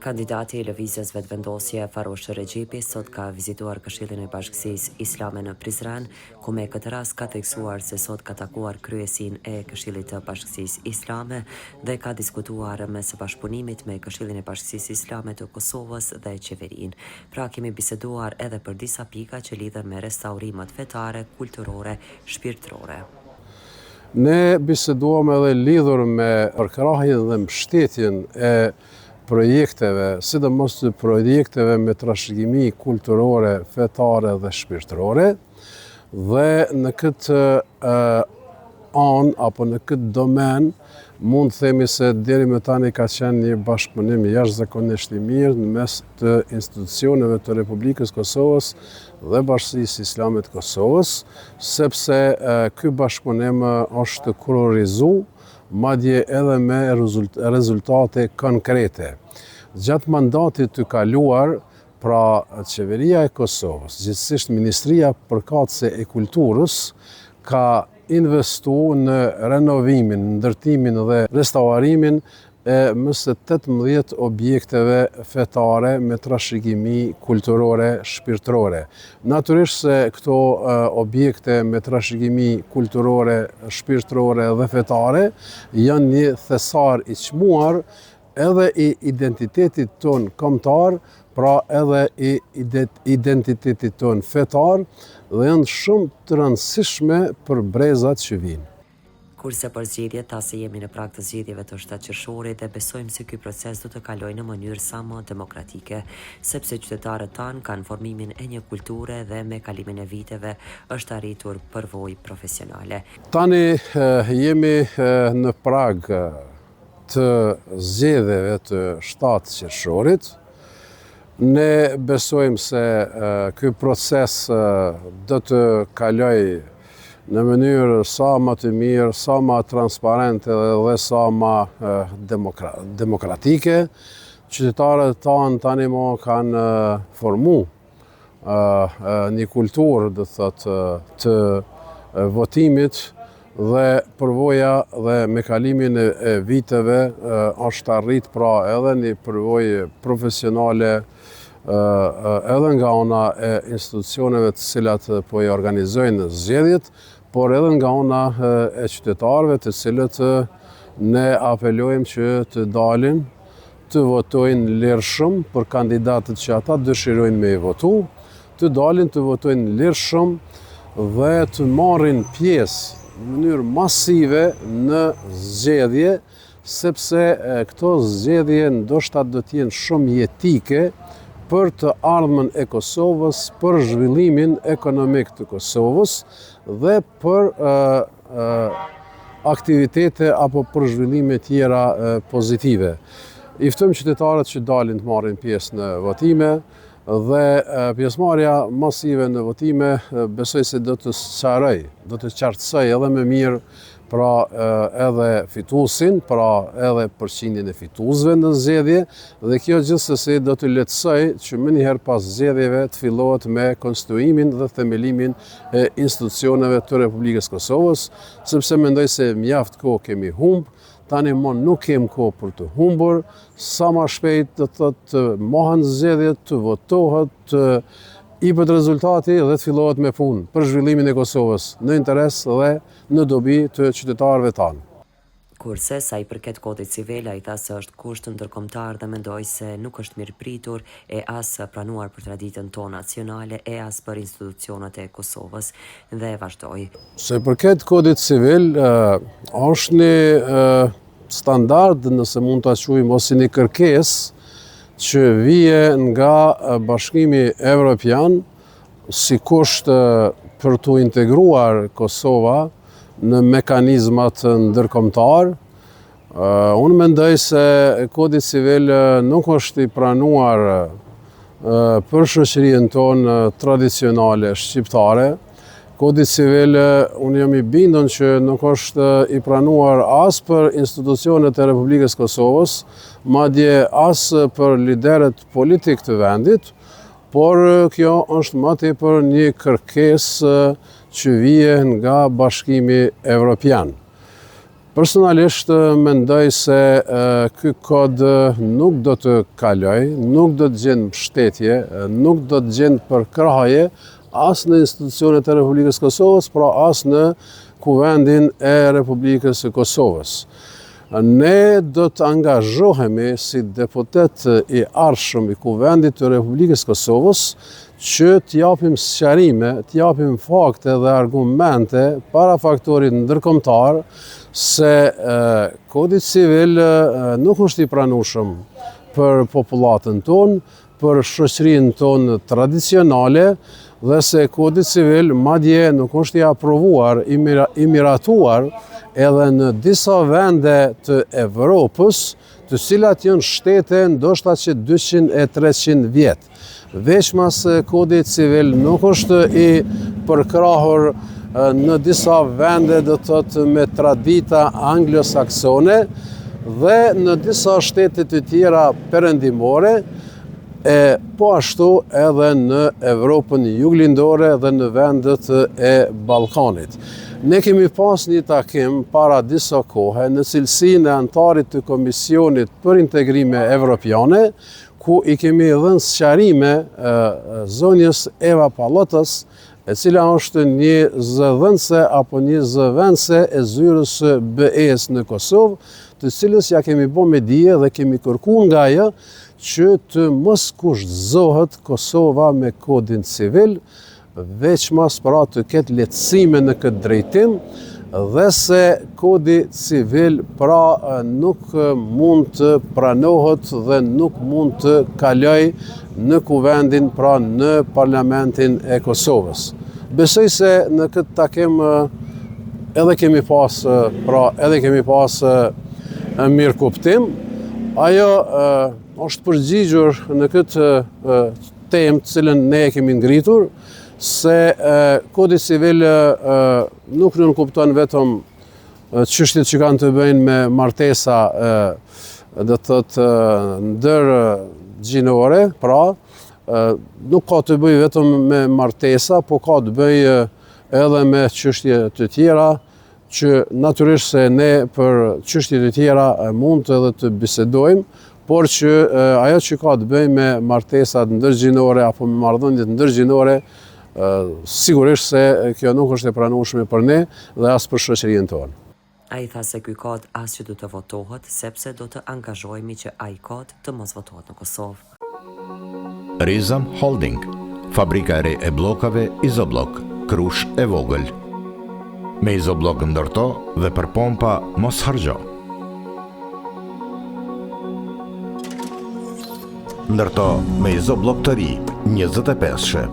Kandidati i lëvizjes vetëvendosje Farosh Regjepi sot ka vizituar Këshillin e Bashkisisë Islame në Prizren, ku me këtë rast ka theksuar se sot ka takuar kryesinë e Këshillit të Bashkisisë Islame dhe ka diskutuar me së bashkëpunimit me Këshillin e Bashkisisë Islame të Kosovës dhe qeverinë. Pra kemi biseduar edhe për disa pika që lidhen me restaurimet fetare, kulturore, shpirtërore. Ne biseduam edhe lidhur me përkrahjen dhe mbështetjen e projekteve, sidomos të projekteve me trashëgimi kulturore, fetare dhe shpirtërore, dhe në këtë anë apo në këtë domen mund të themi se deri më tani ka qenë një bashkëpunim jashtëzakonisht i mirë në mes të institucioneve të Republikës Kosovës dhe Bashkisë Islame të Kosovës, sepse ky bashkëpunim është kurorizuar madje edhe me rezultate konkrete. Gjatë mandatit të kaluar, pra qeveria e Kosovës, gjithsesi Ministria Përkatëse e Kulturës, ka investuar në renovimin, ndërtimin dhe restaurimin e më së 18 objekteve fetare me trashëgimi kulturore, shpirtërore. Natyrisht se këto objekte me trashëgimi kulturore, shpirtërore dhe fetare janë një thesar i çmuar edhe i identitetit ton kombëtar, pra edhe i identitetit ton fetar, dhe janë shumë të rëndësishme për brezat që vinë. Kurse për zgjedhjet, ta se jemi në prag të zgjedhjeve të 7 qershorit dhe besojmë se ky proces do të kalojë në mënyrë sa më demokratike, sepse qytetarët tanë kanë formimin e një kulture dhe me kalimin e viteve është arritur përvojë profesionale. Tani jemi në prag të zgjedhjeve të 7 qershorit. Ne besojmë se ky proces do të kalojë në mënyrë sa më të mirë, sa më transparente dhe sa më demokratike. Qytetarët tanë tani më kanë formu një kulturë, do thotë, të votimit dhe përvoja dhe me kalimin e viteve është arrit pra edhe një përvojë profesionale edhe nga ana e institucioneve të cilat po i organizojnë zgjedhjet, por edhe nga ana e qytetarëve të cilët ne apelojmë që të dalin, të votojnë lirshëm për kandidatët që ata dëshirojnë me i votu, të dalin të votojnë lirshëm dhe të marrin pjesë në mënyrë masive në zgjedhje, sepse këto zgjedhje ndoshta do të jenë shumë jetike për të ardhmen e Kosovës, për zhvillimin ekonomik të Kosovës dhe për aktivitete apo për zhvillime tjera pozitive. I ftojmë qytetarët që dalin të marrin pjesë në votime dhe pjesëmarrja masive në votime besoj se do të sqaroj, do të qartësoj edhe më mirë pra edhe fituesin, pra edhe përqindjen e fituesve në zgjedhje, dhe kjo gjithsesi do të lehtësoj që më njëherë pas zgjedhjeve të fillohet me konstituimin dhe themelimin e institucioneve të Republikës Kosovës, sepse mendoj se mjaft kohë kemi humbë, tani më nuk kem kohë për të humbur, sa më shpejt do të mohen zgjedhjet, të votohet, të jepet rezultati dhe të fillohet me punë për zhvillimin e Kosovës në interes dhe në dobi të qytetarëve tanë. Kurse sa i përket kodit civil, ai tha se është kusht ndërkombëtar dhe mendoi se nuk është mirë pritur e as pranuar për traditën tonë nacionale e as për institucionet e Kosovës, dhe vazhdoi. Se përket kodit civil, është një standard, nëse mund ta quajmë, ose një kërkesë që vije nga Bashkimi Evropian si kusht për të integruar Kosova në mekanizmat ndërkombëtar. Unë mendoj se kodi civil nuk është i pranuar për shoqërinë tonë tradicionale shqiptare. Kodi civil, unë jam i bindur që nuk është i pranuar as për institucionet e Republikës Kosovës, madje as për liderët politik të vendit, por kjo është më tepër një kërkesë që vije nga Bashkimi Evropian. Personalisht mendoj se ky kod nuk do të kaloj, nuk do të gjenë mbështetje, nuk do të gjenë përkraje as në institucionet e Republikës Kosovës, pra as në Kuvendin e Republikës së Kosovës. Ne do të angazhohemi si deputet i arshëm i Kuvendit të Republikës Kosovës që t'japim sqarime, t'japim fakte dhe argumente para faktorit ndërkombëtar se Kodi Civil nuk është i pranueshëm për popullatën tonë, për shoqërinë tonë tradicionale dhe se Kodi Civil madje nuk është i aprovuar, i miratuar edhe në disa vende të Evropës, të cilat janë shtete ndoshta që 200 e 300 vjet. Veçmas Kodi Civil nuk është i përkrahur në disa vende do të thotë me tradita anglosaksone dhe në disa shtete të tjera perëndimore, po ashtu edhe në Evropën juglindore dhe në vendet e Ballkanit. Ne kemi pas një takim para disa kohe në cilësinë e antarit të Komisionit për Integrime Evropiane, ku i kemi dhënë sqarime zonjës Eva Pallotës, e cila është një zëdhënëse apo një zëvendëse e zyrës BE-s në Kosovë, të cilës ja kemi bë me dije dhe kemi kërkuar nga ajo që të mos kushtzohet Kosova me Kodin Civil, veçmas pra të ketë lehtësime në këtë drejtim dhe se Kodi Civil pra nuk mund të pranohet dhe nuk mund të kaloj në Kuvendin, pra në Parlamentin e Kosovës. Besoj se në këtë takim edhe kemi pas mirëkuptim. Ajo është përgjigjur në këtë temë të cilën ne e kemi ngritur, se Kodi Civil nuk nënkupton vetëm çështjet që kanë të bëjnë me martesa do të thotë ndërgjinore, pra nuk ka të bëjë vetëm me martesa, po ka të bëjë edhe me çështje të tjera, që natyrisht se ne për çështje të tjera mund edhe të bisedojmë, por që ajo që ka të bëjë me martesat ndërgjinore apo me marrëdhëniet ndërgjinore, sigurisht se kjo nuk është e pranueshme për ne dhe as për shoqërinë tonë. Ai tha se ky kod as që do të votohet, sepse do të angazhohemi që ai kod të mos votohet në Kosovë. Rizam Holding, fabrika e re e bllokave Izoblok, Krush e vogël. Me Izoblok ndërto dhe për pompa mos harxho. Ndërto me Izoblok të ri, 25 shë.